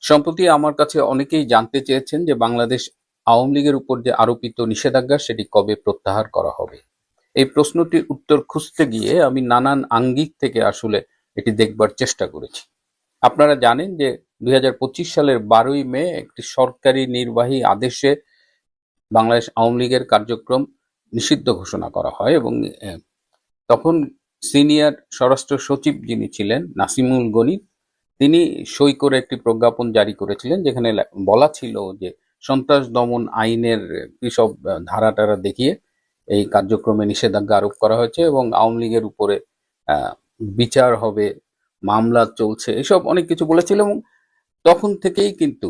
সম্প্রতি আমার কাছে অনেকেই জানতে চেয়েছেন যে বাংলাদেশ আওয়ামী লীগের উপর যে আরোপিত নিষেধাজ্ঞা সেটি কবে প্রত্যাহার করা হবে। এই প্রশ্নটির উত্তর খুঁজতে গিয়ে আমি নানান আঙ্গিক থেকে আসলে এটি দেখবার চেষ্টা করেছি। আপনারা জানেন যে 2025 সালের 12ই মে একটি সরকারি নির্বাহী আদেশে বাংলাদেশ আওয়ামী লীগের কার্যক্রম নিষিদ্ধ ঘোষণা করা হয় এবং তখন সিনিয়র স্বরাষ্ট্র সচিব যিনি ছিলেন নাসিমুল গনি, তিনি সই করে একটি প্রজ্ঞাপন জারি করেছিলেন যেখানে বলা ছিল যে সন্ত্রাস দমন আইনের কিসব ধারা টারা দেখিয়ে এই কার্যক্রমে নিষেধাজ্ঞা আরোপ করা হয়েছে এবং আওয়ামী লীগের উপরে বিচার হবে, মামলা চলছে, এসব অনেক কিছু বলেছিল এবং তখন থেকেই কিন্তু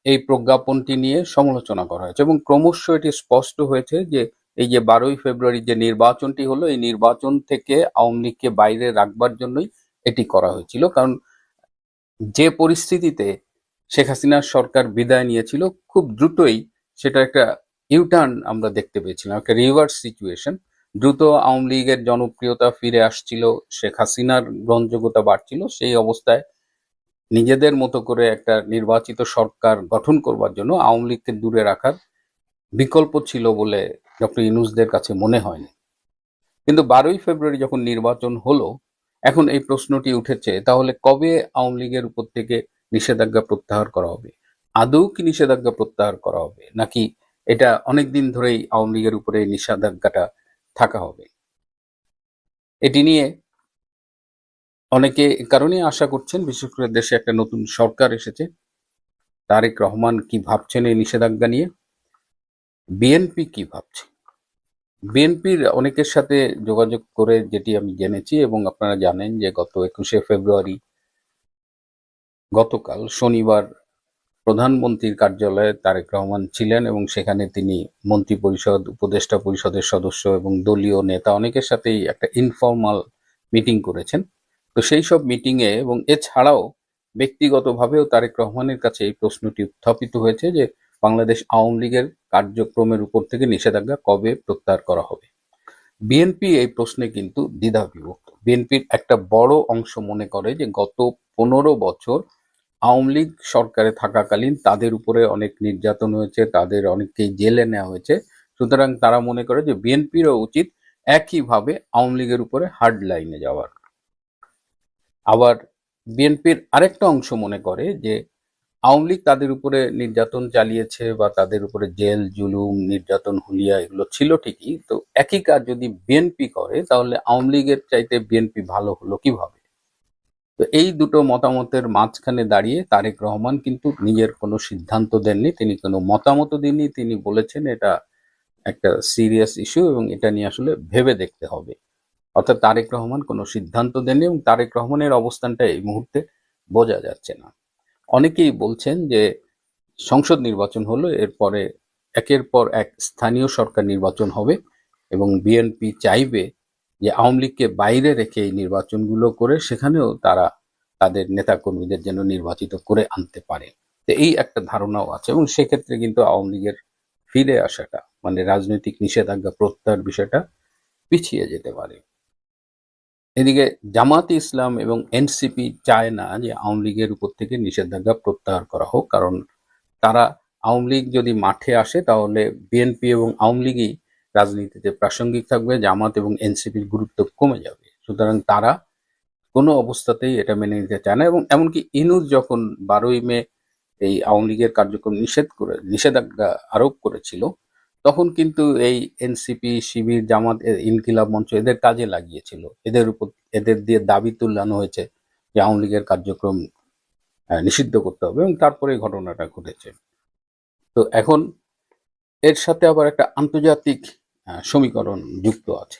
এই প্রজ্ঞাপনটি নিয়ে সমালোচনা করা হয়েছে এবং ক্রমশ এটি স্পষ্ট হয়েছে যে এই যে 12ই ফেব্রুয়ারি যে নির্বাচনটি হলো, এই নির্বাচন থেকে আওয়ামী লীগকে বাইরে রাখবার জন্যই এটি করা হয়েছিল। কারণ যে পরিস্থিতিতে শেখ হাসিনার সরকার বিদায় নিয়েছিল, খুব দ্রুতই সেটা একটা ইউটার্ন আমরা দেখতে পেয়েছিলাম, একটা রিভার্স সিচুয়েশন। দ্রুত আওয়ামী লীগের জনপ্রিয়তা ফিরে আসছিল, শেখ হাসিনার গ্রহণযোগ্যতা বাড়ছিল। সেই অবস্থায় নিজেদের মতো করে একটা নির্বাচিত সরকার গঠন করবার জন্য আওয়ামী লীগকে দূরে রাখার বিকল্প ছিল বলে ডক্টর ইউনূসদের কাছে মনে হয়নি। কিন্তু 12ই ফেব্রুয়ারি যখন নির্বাচন হলো, এখন এই প্রশ্নটি উঠেছে, তাহলে কবে আওয়ামী লীগের উপর থেকে নিষেধাজ্ঞা প্রত্যাহার করা হবে? আদৌ কি নিষেধাজ্ঞা প্রত্যাহার করা হবে, নাকি এটা অনেকদিন ধরেই আওয়ামী লীগের উপরে নিষেধাজ্ঞাটা থাকা হবে? এটি নিয়ে অনেকে এ কারণেই আশা করছেন, বিশেষ করে দেশে একটা নতুন সরকার এসেছে, তারেক রহমান কি ভাবছেন এই নিষেধাজ্ঞা নিয়ে, বিএনপি কি ভাবছে। বিএনপির অনেকের সাথে যোগাযোগ করে যেটি আমি জেনেছি, এবং আপনারা জানেন যে গত 21শে ফেব্রুয়ারি, গতকাল শনিবার, প্রধানমন্ত্রীর কার্যালয়ে তারেক রহমান ছিলেন এবং সেখানে তিনি মন্ত্রী পরিষদ, উপদেষ্টা পরিষদের সদস্য এবং দলীয় নেতা অনেকের সাথেই একটা ইনফর্মাল মিটিং করেছেন। তো সেই সব মিটিংয়ে এবং এছাড়াও ব্যক্তিগতভাবেও তারেক রহমানের কাছে এই প্রশ্নটি উত্থাপিত হয়েছে যে বাংলাদেশ আওয়ামী লীগের কার্যক্রমের উপর থেকে নিষেধাজ্ঞা কবে প্রত্যাহার করা হবে। বিএনপি এই প্রশ্নে কিন্তু দ্বিধাবিভক্ত। বিএনপির একটা বড় অংশ মনে করে যে গত 15 বছর আওয়ামী লীগ সরকারে থাকাকালীন তাদের উপরে অনেক নির্যাতন হয়েছে, তাদের অনেককেই জেলে নেওয়া হয়েছে। সুতরাং তারা মনে করে যে বিএনপিরও উচিত একইভাবে আওয়ামী লীগের উপরে হার্ড লাইনে যাওয়ার। আবার বিএনপির আরেকটা অংশ মনে করে যে আওয়ামী লীগ তাদের উপরে নির্যাতন চালিয়েছে বা তাদের উপরে জেল জুলুম নির্যাতন হুলিয়া এগুলো ছিল ঠিকই, তো একই কাজ যদি বিএনপি করে তাহলে আওয়ামী লীগের চাইতে বিএনপি ভালো হলো কিভাবে। তো এই দুটো মতামতের মাঝখানে দাঁড়িয়ে তারেক রহমান কিন্তু নিজের কোনো সিদ্ধান্ত দেননি, তিনি কোনো মতামত দেননি। তিনি বলেছেন এটা একটা সিরিয়াস ইস্যু এবং এটা নিয়ে আসলে ভেবে দেখতে হবে। অর্থাৎ তারেক রহমান কোনো সিদ্ধান্ত দেননি এবং তারেক রহমানের অবস্থানটা এই মুহূর্তে বোঝা যাচ্ছে না। অনেকেই বলছেন যে সংসদ নির্বাচন হলো, এরপরে একের পর এক স্থানীয় সরকার নির্বাচন হবে এবং বিএনপি চাইবে যে আওয়ামী লীগকে বাইরে রেখে এই নির্বাচনগুলো করে সেখানেও তারা তাদের নেতাকর্মীদের যেন নির্বাচিত করে আনতে পারে। তো এই একটা ধারণাও আছে এবং সেক্ষেত্রে কিন্তু আওয়ামী লীগের ফিরে আসাটা, মানে রাজনৈতিক নিষেধাজ্ঞা প্রত্যাহার বিষয়টা পিছিয়ে যেতে পারে। এদিকে জামাতে ইসলাম এবং এনসিপি চায় না যে আওয়ামী লীগের উপর থেকে নিষেধাজ্ঞা প্রত্যাহার করা হোক, কারণ তারা আওয়ামী লীগ যদি মাঠে আসে তাহলে বিএনপি এবং আওয়ামী লীগই রাজনীতিতে প্রাসঙ্গিক থাকবে, জামাত এবং এনসিপির গুরুত্ব কমে যাবে। সুতরাং তারা কোনো অবস্থাতেই এটা মেনে নিতে চায় না এবং এমনকি ইনুস যখন 12ই মে এই আওয়ামী লীগের কার্যক্রম নিষেধাজ্ঞা আরোপ করেছিল, তখন কিন্তু এই এনসিপি, শিবির, জামাত, ইনকিলাব মঞ্চ এদের কাজে লাগিয়েছিল, এদের দিয়ে দাবি তুলানো হয়েছে যে আওয়ামী লীগের কার্যক্রম নিষিদ্ধ করতে হবে এবং তারপরে এই ঘটনাটা ঘটেছে। তো এখন এর সাথে আবার একটা আন্তর্জাতিক সমীকরণ যুক্ত আছে।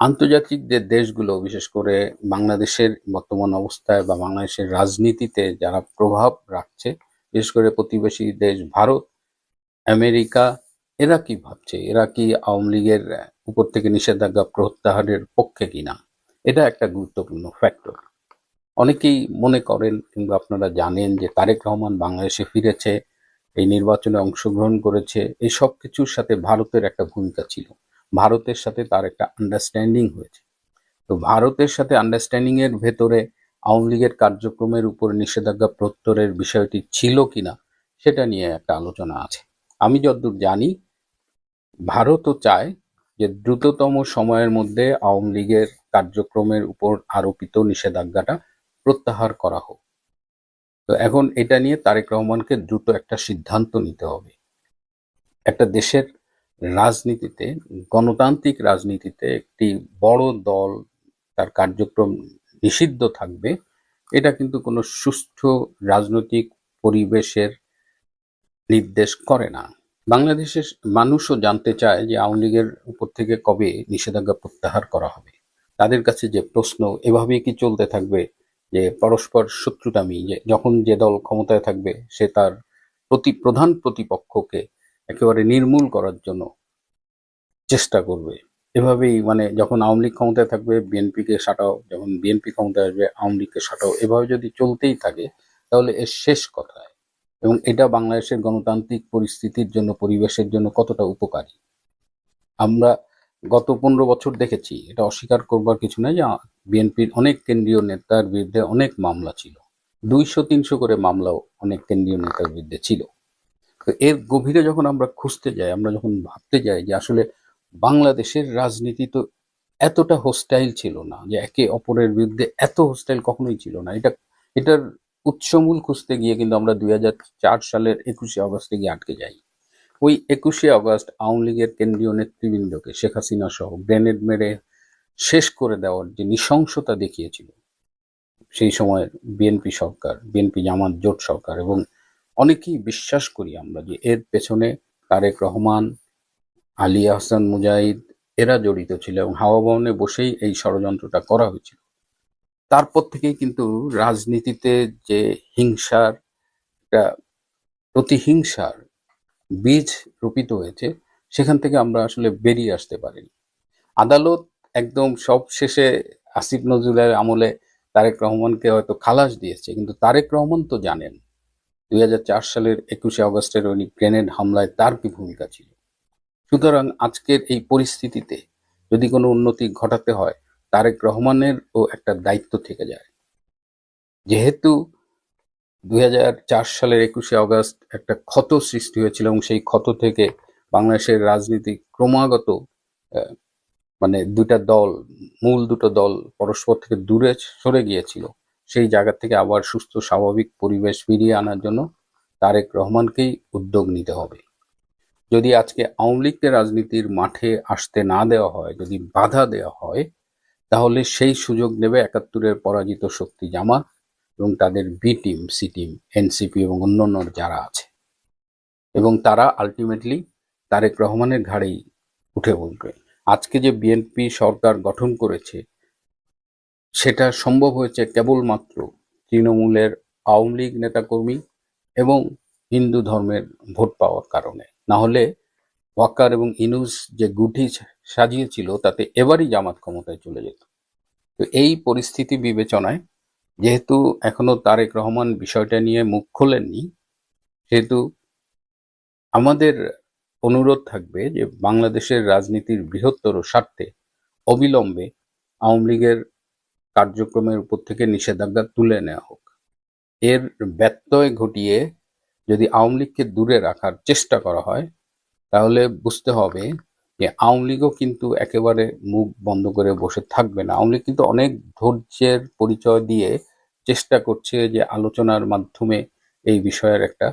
আন্তর্জাতিক যে দেশগুলো, বিশেষ করে বাংলাদেশের বর্তমান অবস্থায় বা বাংলাদেশের রাজনীতিতে যারা প্রভাব রাখছে, বিশেষ করে প্রতিবেশী দেশ ভারত, আমেরিকা, এরা কি ভাবছে? এরা কি আওয়ামী লীগের উপর থেকে নিষেধাজ্ঞা প্রত্যাহারের পক্ষে কিনা? এটা একটা গুরুত্বপূর্ণ ফ্যাক্টর। অনেকেই মনে করেন কিংবা আপনারা জানেন যে তারেক রহমান বাংলাদেশে ফিরেছে, এই নির্বাচনে অংশগ্রহণ করেছে, এই সব কিছুর সাথে ভারতের একটা ভূমিকা ছিল। ভারতের সাথে তার একটা আন্ডারস্ট্যান্ডিং হয়েছে। তো ভারতের সাথে আন্ডারস্ট্যান্ডিং এর ভেতরে আওয়ামী লীগের কার্যক্রমের উপর নিষেধাজ্ঞা প্রত্যয়ের বিষয়টি ছিল কিনা সেটা নিয়ে একটা আলোচনা আছে। আমি যতদূর জানি, ভারতও চায় যে দ্রুততম সময়ের মধ্যে আওয়ামী লীগের কার্যক্রমের উপর আরোপিত নিষেধাজ্ঞাটা প্রত্যাহার করা হোক। তো এখন এটা নিয়ে তারেক রহমানকে দ্রুত একটা সিদ্ধান্ত নিতে হবে। একটা দেশের রাজনীতিতে, গণতান্ত্রিক রাজনীতিতে একটি বড় দল তার কার্যক্রম নিষিদ্ধ থাকবে, এটা কিন্তু কোনো সুষ্ঠু রাজনৈতিক পরিবেশের নির্দেশ করে না। বাংলাদেশের মানুষও জানতে চায় যে আওয়ামী লীগের উপর থেকে কবে নিষেধাজ্ঞা প্রত্যাহার করা হবে। তাদের কাছে যে প্রশ্ন, এভাবেই কি চলতে থাকবে যে পরস্পর শত্রুতামি, যে যখন যে দল ক্ষমতায় থাকবে সে তার প্রধান প্রতিপক্ষকে একেবারে নির্মূল করার জন্য চেষ্টা করবে, এভাবেই মানে যখন আওয়ামী লীগ ক্ষমতায় থাকবে বিএনপিকে সাঁটাও, যখন বিএনপি ক্ষমতায় আসবে আওয়ামী লীগকে সাঁটাও, এভাবে যদি চলতেই থাকে তাহলে এর শেষ কথায়, এবং এটা বাংলাদেশের গণতান্ত্রিক পরিস্থিতির জন্য, পরিবেশের জন্য কতটা উপকারী আমরা গত 15 বছর দেখেছি। এটা অস্বীকার করবার কিছু নাই যে বিএনপির অনেক কেন্দ্রীয় নেতার বিরুদ্ধে অনেক মামলা ছিল, 200-300 করে মামলাও অনেক কেন্দ্রীয় নেতার বিরুদ্ধে ছিল। তো এর গভীরে যখন আমরা খুঁজতে যাই, আমরা যখন ভাবতে যাই যে আসলে বাংলাদেশের রাজনীতি তো এতটা হোস্টাইল ছিল না, যে একে অপরের বিরুদ্ধে এত হোস্টাইল কখনোই ছিল না। এটার উৎসমূল খুঁজতে গিয়ে কিন্তু আমরা 2004 সালের 21শে আগস্টে গিয়ে আটকে যাই। ওই 21শে আগস্ট আওয়ামী লীগের কেন্দ্রীয় নেতৃবৃন্দকে শেখ হাসিনা সহ গ্রেনেড মেরে শেষ করে দেওয়ার যে নৃশংসতা দেখিয়েছিল সেই সময়ের বিএনপি সরকার, বিএনপি জামাত জোট সরকার, এবং অনেকেই বিশ্বাস করি আমরা যে এর পেছনে তারেক রহমান, আলী আহসান মুজাহিদ এরা জড়িত ছিল, এবং হাওয়া ভবনে বসেই এই ষড়যন্ত্রটা করা হয়েছিল। তারপর থেকেই কিন্তু রাজনীতিতে যে হিংসার, একটা প্রতিহিংসার বীজ রোপিত হয়েছে, সেখান থেকে আমরা আসলে বেরিয়ে আসতে পারিনি। আদালত একদম সব শেষে আসিফ নজরুলের আমলে তারেক রহমানকে হয়তো খালাস দিয়েছে, কিন্তু তারেক রহমান তো জানেন 2004 সালের 21শে আগস্টের ওই গ্রেনেড হামলায় তার কি ভূমিকা ছিল। সুতরাং আজকের এই পরিস্থিতিতে যদি কোনো উন্নতি ঘটাতে হয়, তারেক রহমানেরও একটা দায়িত্ব থেকে যায়। যেহেতু 2004 সালের 21শে আগস্ট একটা ক্ষত সৃষ্টি হয়েছিল, এবং সেই ক্ষত থেকে বাংলাদেশের রাজনীতি ক্রমাগত মানে মূল দুটো দল পরস্পর থেকে দূরে সরে গিয়েছিল, সেই জায়গা থেকে আবার সুস্থ স্বাভাবিক পরিবেশ ফিরিয়ে আনার জন্য তারেক রহমানকেই উদ্যোগ নিতে হবে। যদি আজকে আওয়ামী লীগকে রাজনীতির মাঠে আসতে না দেওয়া হয়, যদি বাধা দেওয়া হয়, তাহলে সেই সুযোগ নেবে 71-এর পরাজিত শক্তি জামাত এবং তাদের B team, C team, NCP এবং অন্যান্য যারা আছে, এবং তারা আলটিমেটলি তারেক রহমানের ঘাড়েই উঠে বসবে। আজকে যে বিএনপি সরকার গঠন করেছে সেটা সম্ভব হয়েছে কেবলমাত্র তৃণমূলের আওয়ামী লীগ নেতাকর্মী এবং হিন্দু ধর্মের ভোট পাওয়ার কারণে। না হলে ওয়াকার এবং ইনুস যে গুটি সাজিয়েছিল তাতে এবারই জামাত ক্ষমতায় চলে যেত। তো এই পরিস্থিতি বিবেচনায়, যেহেতু এখনো তারেক রহমান বিষয়টা নিয়ে মুখ খোলেননি, সেহেতু আমাদের অনুরোধ থাকবে যে বাংলাদেশের রাজনীতির বৃহত্তর স্বার্থে অবিলম্বে আওয়ামী লীগের কার্যক্রমের উপর থেকে নিষেধাজ্ঞা তুলে নেওয়া হোক। এর ব্যত্যয় ঘটিয়ে যদি আওয়ামী লীগকে দূরে রাখার চেষ্টা করা হয়, তাহলে বুঝতে হবে যে আওয়ামী লীগও কিন্তু একেবারে মুখ বন্ধ করে বসে থাকবে না। আওয়ামী লীগ কিন্তু অনেক ধৈর্যের পরিচয় দিয়ে চেষ্টা করছে যে আলোচনার মাধ্যমে এই বিষয়ের একটা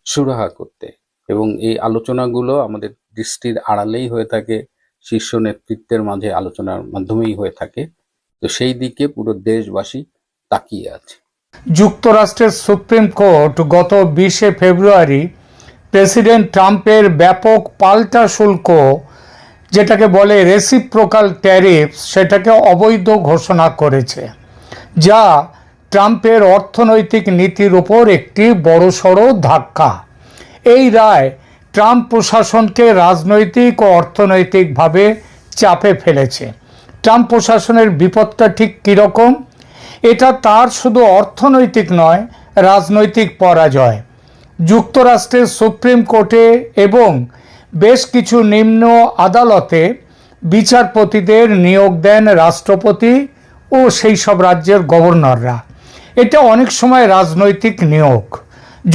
সুরাহা করতে, এবং এই আলোচনাগুলো আমাদের দৃষ্টির আড়ালেই হয়ে থাকে, শীর্ষ নেতৃত্বের মাঝে আলোচনার মাধ্যমেই হয়ে থাকে। তো সেই দিকে পুরো দেশবাসী তাকিয়ে আছে। যুক্তরাষ্ট্রের সুপ্রিম কোর্ট গত 20শে ফেব্রুয়ারি প্রেসিডেন্ট ট্রাম্পের ব্যাপক পাল্টা শুল্ক, যেটাকে বলে রেসিপ্রোকাল ট্যারিফস, সেটাকে অবৈধ ঘোষণা করেছে, যা ট্রাম্পের অর্থনৈতিক নীতির উপর একটি বড়সড় ধাক্কা। এই রায় ট্রাম্প প্রশাসনকে রাজনৈতিক ও অর্থনৈতিকভাবে চাপে ফেলেছে। ট্রাম্প প্রশাসনের বিপদটা ঠিক কীরকম? এটা তার শুধু অর্থনৈতিক নয়, রাজনৈতিক পরাজয়। যুক্তরাষ্ট্রের সুপ্রিম কোর্টে এবং বেশ কিছু নিম্ন আদালতে বিচারপতিদের নিয়োগ দেন রাষ্ট্রপতি ও সেই সব রাজ্যের গভর্নররা। এটা অনেক সময় রাজনৈতিক নিয়োগ।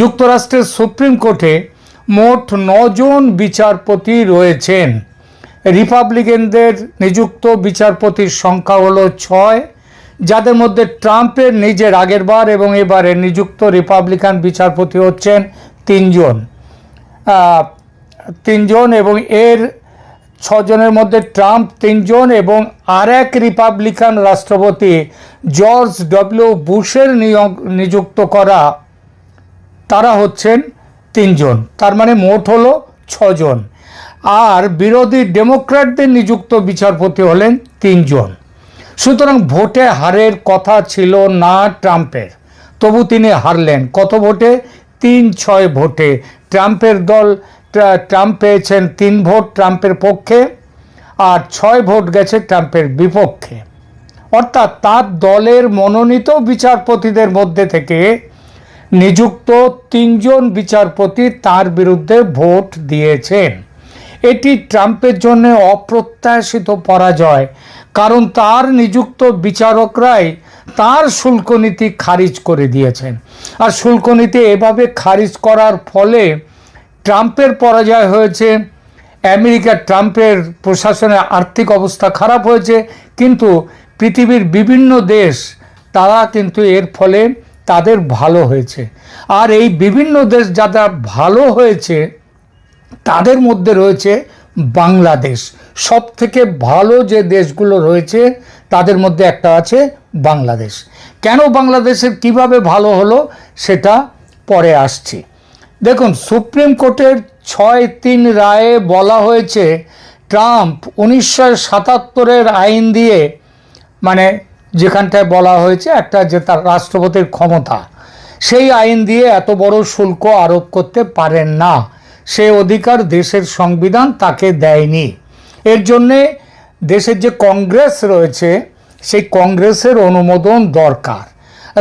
যুক্তরাষ্ট্রের সুপ্রিম কোর্টে মোট 9 জন বিচারপতি রয়েছেন। রিপাবলিকানদের নিযুক্ত বিচারপতির সংখ্যা হলো 6, যাদের মধ্যে ট্রাম্পের নিজের আগেরবার এবং এবারে নিযুক্ত রিপাবলিকান বিচারপতি হচ্ছেন 3 জন। 3 জন, এবং এর 6 জনের মধ্যে ট্রাম্প 3 জন এবং আর এক রিপাবলিকান রাষ্ট্রপতি জর্জ ডব্লিউ বুশের নিযুক্ত করা তারা হচ্ছেন 3 জন। তার মানে মোট হলো 6 জন। আর বিরোধী ডেমোক্র্যাটদের নিযুক্ত বিচারপতি হলেন 3 জন। সুতরাং ভোটে হারের কথা ছিল না ট্রাম্পের, তবু তিনি হারলেন। কত ভোটে? 3-6 ভোটে। ট্রাম্প পেয়েছেন 3 ভোট ট্রাম্পের পক্ষে, আর 6 ভোট গেছে ট্রাম্পের বিপক্ষে। অর্থাৎ তার দলের মনোনীত বিচারপতিদের মধ্যে থেকে নিযুক্ত 3 জন বিচারপতি তার বিরুদ্ধে ভোট দিয়েছেন। এটি ট্রাম্পের জন্য অপ্রত্যাশিত পরাজয়, কারণ তার নিযুক্ত বিচারকরাই তার শুল্ক নীতি খারিজ করে দিয়েছেন। আর শুল্ক নীতি এভাবে খারিজ করার ফলে ট্রাম্পের পরাজয় হয়েছে। ট্রাম্পের প্রশাসনের আর্থিক অবস্থা খারাপ হয়েছে, কিন্তু পৃথিবীর বিভিন্ন দেশ তারা কিন্তু এর ফলে তাদের ভালো হয়েছে। আর এই বিভিন্ন দেশ যারা ভালো হয়েছে তাদের মধ্যে রয়েছে বাংলাদেশ। সব থেকে ভালো যে দেশগুলো রয়েছে তাদের মধ্যে একটা আছে বাংলাদেশ। কেন বাংলাদেশের কিভাবে ভালো হলো সেটা পরে আসছি। দেখুন, সুপ্রিম কোর্টের 6-3 রায়ে বলা হয়েছে ট্রাম্প 1977-এর আইন দিয়ে, মানে যেখানটায় বলা হয়েছে একটা যে তার রাষ্ট্রপতির ক্ষমতা, সেই আইন দিয়ে এত বড় শুল্ক আরোপ করতে পারেন না। সে অধিকার দেশের সংবিধান তাকে দেয়নি। এর জন্যে দেশের যে কংগ্রেস রয়েছে সেই কংগ্রেসের অনুমোদন দরকার।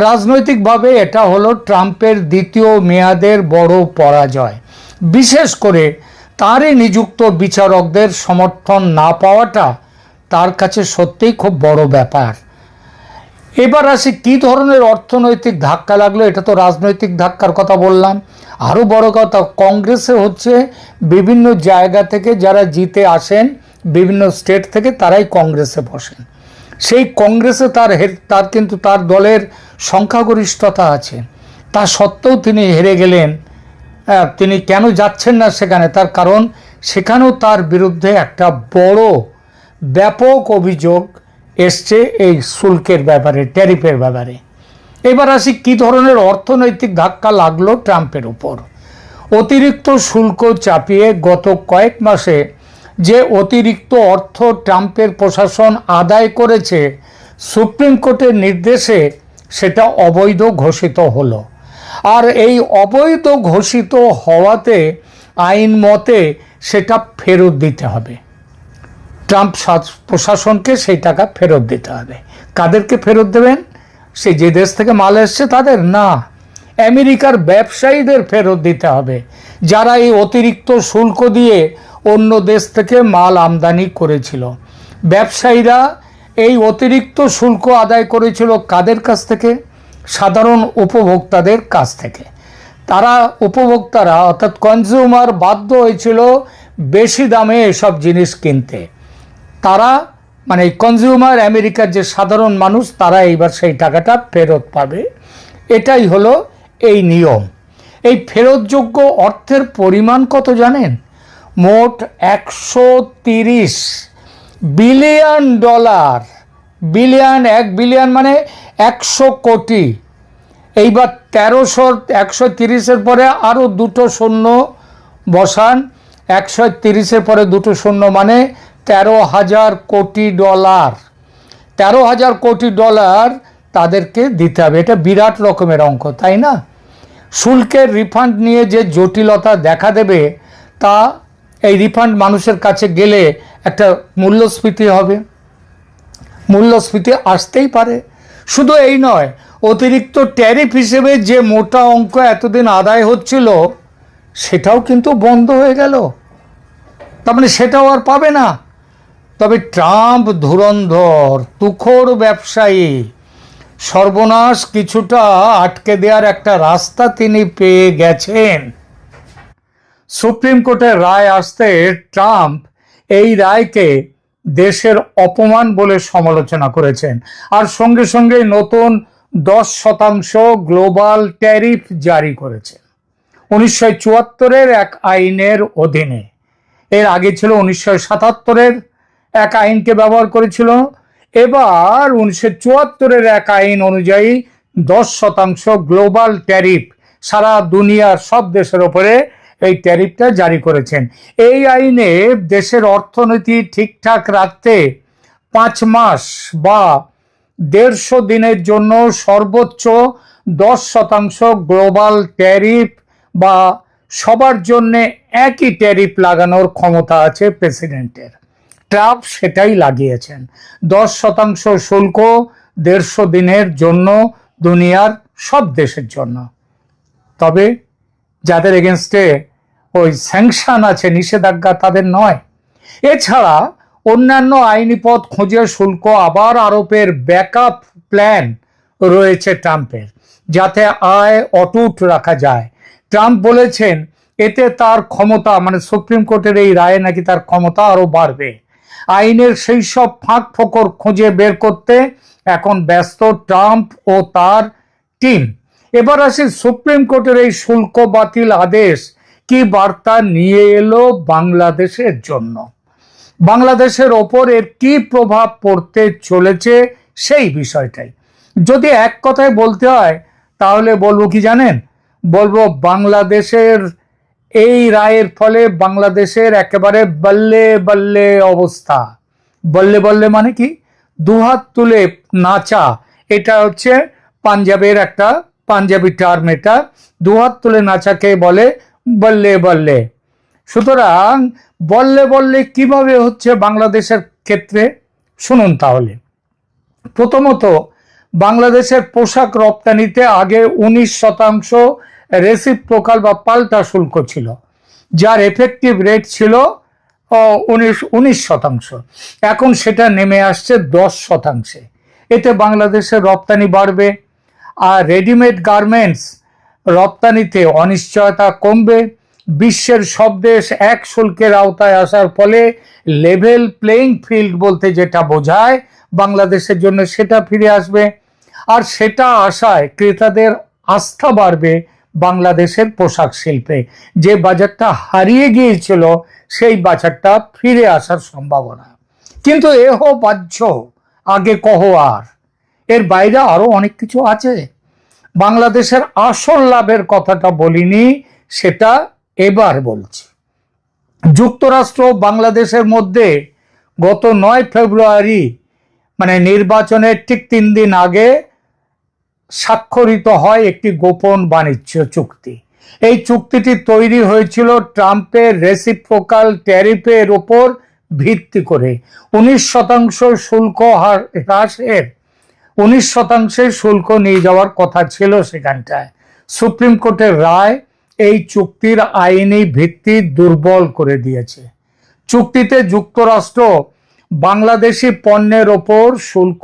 রাজনৈতিকভাবে এটা হলো ট্রাম্পের দ্বিতীয় মেয়াদের বড় পরাজয়। বিশেষ করে তারই নিযুক্ত বিচারকদের সমর্থন না পাওয়াটা তার কাছে সত্যিই খুব বড় ব্যাপার। এবার আসি কী ধরনের অর্থনৈতিক ধাক্কা লাগলো। এটা তো রাজনৈতিক ধাক্কার কথা বললাম। আরও বড় কথা, কংগ্রেসে হচ্ছে বিভিন্ন জায়গা থেকে যারা জিতে আসেন বিভিন্ন স্টেট থেকে, তারাই কংগ্রেসে বসেন। সেই কংগ্রেসে তার কিন্তু তার দলের সংখ্যাগরিষ্ঠতা আছে। তা সত্ত্বেও তিনি হেরে গেলেন। তিনি কেন যাচ্ছেন না সেখানে? তার কারণ সেখানেও তার বিরুদ্ধে একটা বড় ব্যাপক অভিযোগ এসছে এই শুল্কের ব্যাপারে, ট্যারিফের ব্যাপারে। এবার আসি কী ধরনের অর্থনৈতিক ধাক্কা লাগলো ট্রাম্পের উপর। অতিরিক্ত শুল্ক চাপিয়ে গত কয়েক মাসে যে অতিরিক্ত অর্থ ট্রাম্পের প্রশাসন আদায় করেছে, সুপ্রিম কোর্টের নির্দেশে সেটা অবৈধ ঘোষিত হলো। আর এই অবৈধ ঘোষিত হওয়াতে আইন মতে সেটা ফেরত দিতে হবে। ট্রাম্প প্রশাসনকে সেই টাকা ফেরত দিতে হবে। কাদেরকে ফেরত দেবেন? সেই যে দেশ থেকে মাল এসছে তাদের না, আমেরিকার ব্যবসায়ীদের ফেরত দিতে হবে, যারা এই অতিরিক্ত শুল্ক দিয়ে অন্য দেশ থেকে মাল আমদানি করেছিল। ব্যবসায়ীরা এই অতিরিক্ত শুল্ক আদায় করেছিল কাদের কাছ থেকে? সাধারণ উপভোক্তাদের কাছ থেকে। তারা উপভোক্তারা অর্থাৎ কনজিউমার বাধ্য হয়েছিল বেশি দামে এসব জিনিস কিনতে। তারা মানে কনজিউমার আমেরিকার যে সাধারণ মানুষ তারা এইবার সেই টাকাটা ফেরত পাবে। এটাই হলো এই নিয়ম। এই ফেরতযোগ্য অর্থের পরিমাণ কত জানেন? মোট $130 বিলিয়ন। বিলিয়ন, 1 বিলিয়ন মানে 100 কোটি। এইবার 130-এর পরে আরও 2 শূন্য বসান। 130-এর পরে 2 শূন্য মানে $13,000 কোটি। $13,000 কোটি তাদেরকে দিতে হবে। এটা বিরাট রকমের অঙ্ক, তাই না? শুল্কের রিফান্ড নিয়ে যে জটিলতা দেখা দেবে, তা এই রিফান্ড মানুষের কাছে গেলে একটা মূল্যস্ফীতি হবে। মূল্যস্ফীতি আসতেই পারে। শুধু এই নয়, অতিরিক্ত ট্যারিফ হিসেবে যে মোটা অঙ্ক এতদিন আদায় হচ্ছিল সেটাও কিন্তু বন্ধ হয়ে গেল। তার মানে সেটাও আর পাবে না। তবে ট্রাম্প ধুরন্ধর, তুখোড় ব্যবসায়ী, সর্বনাশ কিছুটা আটকে দেওয়ার একটা রাস্তা তিনি পেয়ে গেছেন। সুপ্রিম কোর্টের রায় আসতে ট্রাম্প এই রায়কে দেশের অপমান বলে সমালোচনা করেছেন, আর সঙ্গে সঙ্গে নতুন 10% গ্লোবাল ট্যারিফ জারি করেছেন 1974-এর এক আইনের অধীনে। এর আগে ছিল 1977-এর এক আইনকে ব্যবহার করেছিল, এবার 1974-এর এক আইন অনুযায়ী 10% গ্লোবাল ট্যারিফ সারা দুনিয়ার সব দেশের ওপরে এই ট্যারিফটা জারি করেছেন। এই আইনে দেশের অর্থনীতি ঠিকঠাক রাখতে 5 মাস বা 150 দিনের জন্য সর্বোচ্চ 10% গ্লোবাল ট্যারিফ বা সবার জন্য একই ট্যারিফ লাগানোর ক্ষমতা আছে প্রেসিডেন্টের। ট্রাম্প সেটাই লাগিয়েছেন, 10% শুল্ক 150 দিনের জন্য দুনিয়ার সব দেশের জন্য। তবে যাদের এগেনস্টে ওই স্যাংশন আছে, নিষেধাজ্ঞা, তাদের নয়। এছাড়া অন্যান্য আইনি পথ খুঁজে শুল্ক আবার আরোপের ব্যাকআপ প্ল্যান রয়েছে ট্রাম্পের, যাতে আয় অটুট রাখা যায়। ট্রাম্প বলেছেন এতে তার ক্ষমতা, মানে সুপ্রিম কোর্টের এই রায়ে নাকি তার ক্ষমতা আরো বাড়বে। আইনের সেই সব ফাঁক ফোকর খুঁজে বের করতে এখন ব্যস্ত ট্রাম্প ও তার টিম। এবার আসে সুপ্রিম কোর্টের এই শুল্ক বাতিল আদেশ কি বার্তা নিয়ে এলো বাংলাদেশের জন্য, বাংলাদেশের ওপর এর কি প্রভাব পড়তে চলেছে সেই বিষয়টাই। যদি এক কথায় বলতে হয় তাহলে বলবো কি জানেন, বলবো বাংলাদেশের এই রায়ের ফলে বাংলাদেশের একেবারে বল্লে বল্লে অবস্থা। বল্লে বল্লে মানে কি, দুহাত তুলে নাচা, এটা হচ্ছে পাঞ্জাবের একটা পাঞ্জাবি টার্ম। এটা দুহাত তুলে নাচাকে বলে বল্লে বল্লে। সুতরাং বল্লে বল্লে কিভাবে হচ্ছে বাংলাদেশের ক্ষেত্রে, শুনুন তাহলে। প্রথমত, বাংলাদেশের পোশাক রপ্তানিতে আগে 19% রেসিপ্রোকাল বা পাল্টা শুল্ক ছিল, যার এফেক্টিভ রেট ছিল 19%। এখন সেটা নেমে আসছে 10%। এতে বাংলাদেশের রপ্তানি বাড়বে, আর রেডিমেড গার্মেন্টস রপ্তানিতে অনিশ্চয়তা কমবে। বিশ্বের সব দেশ এক শুল্কের আওতায় আসার ফলে লেভেল প্লেইং ফিল্ড বলতে যেটা বোঝায় বাংলাদেশের জন্য সেটা ফিরে আসবে, আর সেটা আশায় ক্রেতাদের আস্থা বাড়বে বাংলাদেশের পোশাক শিল্পে। যে বাজারটা হারিয়ে গিয়েছিল সেই বাজারটা ফিরে আসার সম্ভাবনা। কিন্তু এহ বাহ্য, আগে কহ আর। এর বাইরে আরো অনেক কিছু আছে। বাংলাদেশের আসল লাভের কথাটা বলিনি, সেটা এবার বলছি। যুক্তরাষ্ট্র বাংলাদেশের মধ্যে গত 9 ফেব্রুয়ারি, মানে নির্বাচনের ঠিক 3 দিন আগে স্বাক্ষরিত হয় একটি গোপন বাণিজ্য চুক্তি। এই চুক্তিটি তৈরি হয়েছিল ট্রাম্পের রেসিপ্রোকাল ট্যারিফের উপর ভিত্তি করে। 19% শুল্ক হ্রাসের 19% শুল্ক নিয়ে যাওয়ার কথা ছিল সেখানটায়। সুপ্রিম কোর্টের রায় এই চুক্তির আইনি ভিত্তি দুর্বল করে দিয়েছে। চুক্তিতে যুক্তরাষ্ট্র বাংলাদেশি পণ্যের ওপর শুল্ক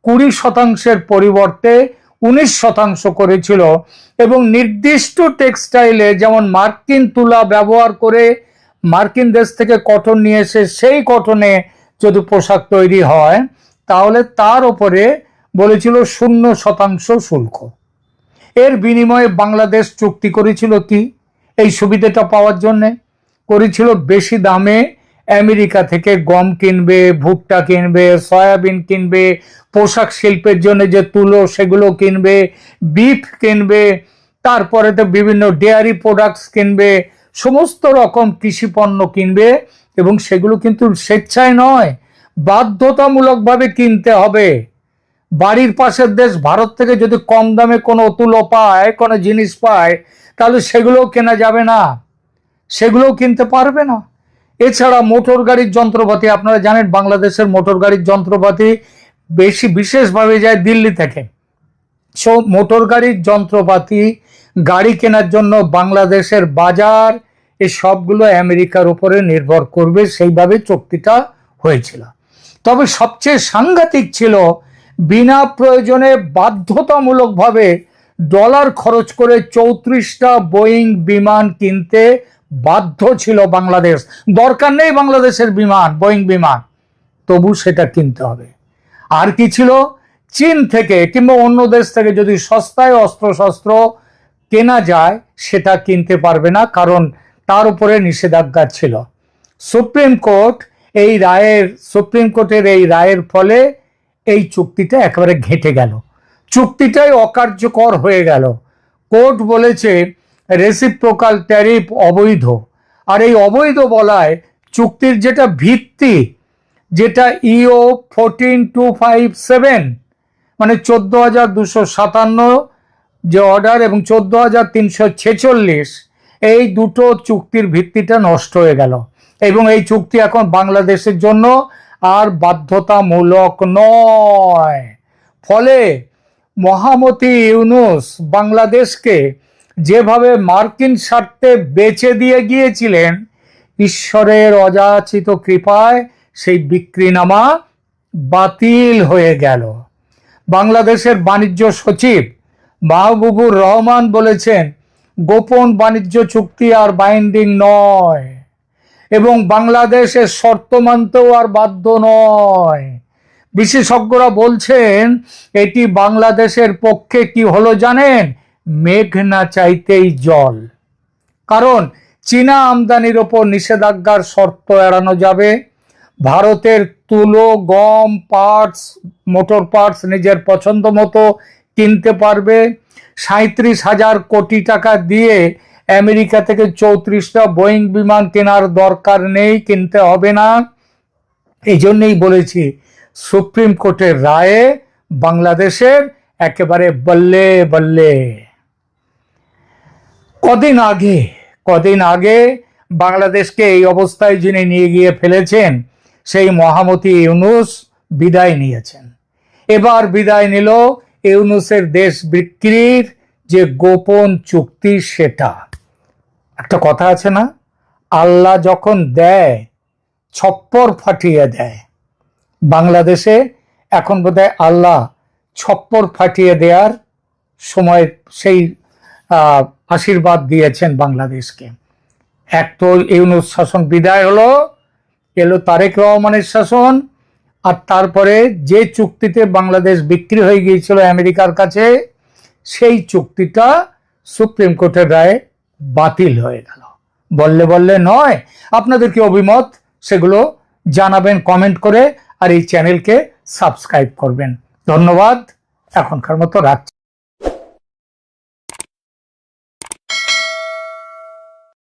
20%-এর পরিবর্তে 19% করেছিল, এবং নির্দিষ্ট টেক্সটাইলে, যেমন মার্কিন তুলা ব্যবহার করে মার্কিন দেশ থেকে কটন নিয়ে এসে সেই কটনে যদি পোশাক তৈরি হয় তাহলে তার উপরে বলেছিল 0% শুল্ক। এর বিনিময়ে বাংলাদেশ চুক্তি করেছিল কি, এই সুবিধাটা পাওয়ার জন্য করেছিল বেশি দামে আমেরিকা থেকে গম কিনবে, ভুট্টা কিনবে, সয়াবিন কিনবে, পোশাক শিল্পের জন্য যে তুলো সেগুলো কিনবে, বিফ কিনবে, তারপরে তো বিভিন্ন ডেয়ারি প্রোডাক্টস কিনবে, সমস্ত রকম কৃষি পণ্য কিনবে, এবং সেগুলো কিন্তু স্বেচ্ছায় নয়, বাধ্যতামূলকভাবে কিনতে হবে। বাড়ির পাশের দেশ ভারত থেকে যদি কম দামে কোনো তুলো পায়, কোনো জিনিস পায়, তাহলে সেগুলোও কেনা যাবে না, সেগুলোও কিনতে পারবে না। এছাড়া মোটর গাড়ির যন্ত্রপাতি, আপনারা জানেন বাংলাদেশের মোটর গাড়ির যন্ত্রপাতি বিশেষভাবে যায় দিল্লি থেকে। মোটর গাড়ির যন্ত্রপাতি, গাড়ি কেনার জন্য বাংলাদেশের বাজার, এই সবগুলো আমেরিকার উপরে নির্ভর করবে। সেইভাবে চুক্তিটা হয়েছিল। তবে সবচেয়ে সাংঘাতিক ছিল বিনা প্রয়োজনে বাধ্যতামূলকভাবে ডলার খরচ করে 34টা বোয়িং বিমান কিনতে বাধ্য ছিল বাংলাদেশ। দরকার নেই বাংলাদেশের বিমান, বোয়িং বিমান, তবু সেটা কিনতে হবে। আর কি ছিল? চীন থেকে কিংবা অন্য দেশ থেকে যদি সস্তায় অস্ত্রশস্ত্র কেনা যায় সেটা কিনতে পারবে না, কারণ তার উপরে নিষেধাজ্ঞা ছিল। সুপ্রিম কোর্টের এই রায়ের ফলে এই চুক্তিটা একেবারে ঘেঁটে গেল, চুক্তিটাই অকার্যকর হয়ে গেল। কোর্ট বলেছে রেসিপ্রোকাল ট্যারিফ অবৈধ। আর এই অবৈধ বলায় চুক্তির যেটা ভিত্তি, যেটা ইও 14257 মানে 14,257 যে অর্ডার এবং 14,346, এই দুটো চুক্তির ভিত্তিটা নষ্ট হয়ে গেল এবং এই চুক্তি এখন বাংলাদেশের জন্য আর বাধ্যতামূলক নয়। ফলে মহামতি ইউনূস বাংলাদেশকে যেভাবে মার্কিন স্বার্থে বেচে দিয়ে গিয়েছিলেন, ঈশ্বরের অযাচিত কৃপায় সেই বিক্রিনামা বাতিল হয়ে গেল। বাংলাদেশের বাণিজ্য সচিব মাহবুবুর রহমান বলেছেন, গোপন বাণিজ্য চুক্তি আর বাইন্ডিং নয় এবং বাংলাদেশের শর্ত মানতেও আর বাধ্য নয়। বিশেষজ্ঞরা বলছেন এটি বাংলাদেশের পক্ষে কি হলো জানেন? মেঘ না চাইতেই জল। কারণ চীনা আমদানির ওপর নিষেধাজ্ঞার শর্ত এড়ানো যাবে, ভারতের তুলো, গম, পার্টস, মোটর পার্টস নিজের পছন্দ মতো কিনতে পারবে, 37,000 কোটি টাকা দিয়ে আমেরিকা থেকে 34টা বোয়িং বিমান কেনার দরকার নেই, কিনতে হবে না। এই জন্যই বলেছি সুপ্রিম কোর্টের রায়ে বাংলাদেশের একেবারে বল্লে বল্লে। কদিন আগে বাংলাদেশকে এই অবস্থায় যিনি নিয়ে গিয়ে ফেলেছেন সেই মহামতি ইউনূস বিদায় নিয়েছেন। এবার বিদায় নিল ইউনূসের দেশ বিক্রির যে গোপন চুক্তি। সেটা একটা কথা আছে না, আল্লাহ যখন দেয় ছপ্পর ফাটিয়ে দেয়। বাংলাদেশে এখন বোধহয় আল্লাহ ছপ্পর ফাটিয়ে দেওয়ার সময় সেই আশীর্বাদ দিয়েছেন বাংলাদেশকে। এক তো ইউনূস শাসন বিদায় হলো, এলো তারেক রহমানের শাসন, আর তারপরে যে চুক্তিতে বাংলাদেশ বিক্রি হয়ে গিয়েছিল আমেরিকার কাছে, সেই চুক্তিটা সুপ্রিম কোর্টের রায়ে বাতিল হয়ে গেল। বললে বললে নয়। আপনাদের কি অভিমত সেগুলো জানাবেন কমেন্ট করে, আর এই চ্যানেলকে সাবস্ক্রাইব করবেন। ধন্যবাদ, এখনকার মতো রাখছি।